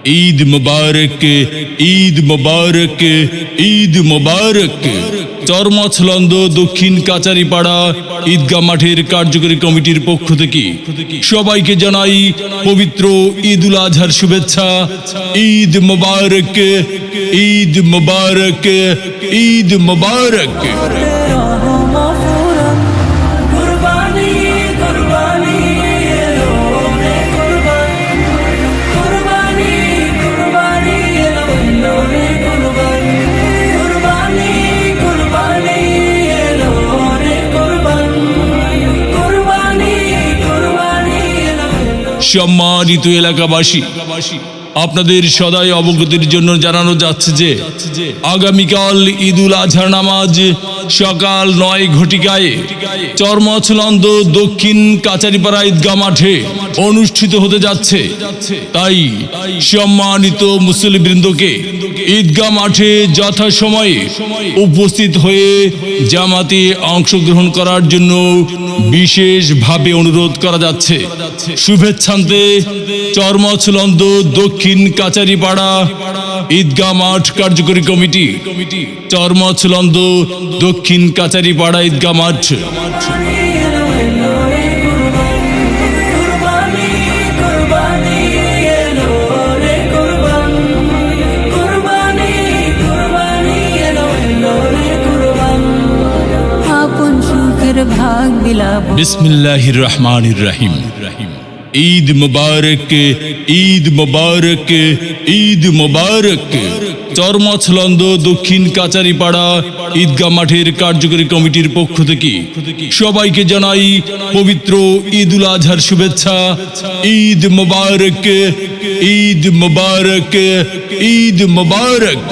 ঈদ মুবারক, ঈদ মুবারক, ঈদ মুবারক। চরমছলন্দ দক্ষিণ কাচারিপাড়া ঈদগাহ মাঠের কার্যকরী কমিটির পক্ষ থেকে সবাইকে জানাই পবিত্র ঈদুল আজহার শুভেচ্ছা। ঈদ মুবারক, ঈদ মুবারক, ঈদ মুবারক। সম্মানিত এলাকাবাসী, আপনাদের সদাই অবগতির জন্য জানানো যাচ্ছে যে আগামীকাল ঈদুল আজহার নামাজ সকাল ৯ ঘটিকায় চরমছলন্দ দক্ষিণ কাচারিপাড়া ঈদগাহ মাঠে অনুষ্ঠিত হতে যাচ্ছে। তাই সম্মানিত মুসল্লিবৃন্দকে ঈদগাহ মাঠে যথাসময়ে উপস্থিত হয়ে জামাতে অংশগ্রহণ করার জন্য বিশেষভাবে অনুরোধ করা যাচ্ছে। শুভেচ্ছান্তে চরমছলন্দ দক্ষিণ কাচারিপাড়া ঈদগাহ মাঠ কার্যকরী কমিটি, চরমছলন্দ দক্ষিণ কাচারিপাড়া ঈদগাহ মাঠ। বিসমিল্লাহির রহমানির রহিম। ঈদ মুবারক, ঈদ মুবারক, ঈদ মুবারক। চরমছলন্দ দক্ষিণ কাচারিপাড়া ঈদগাহ মাঠের কার্যকরী কমিটির পক্ষ থেকে সবাইকে জানাই পবিত্র ঈদুল আজহার শুভেচ্ছা। ঈদ মুবারক, ঈদ মুবারক, ঈদ মুবারক।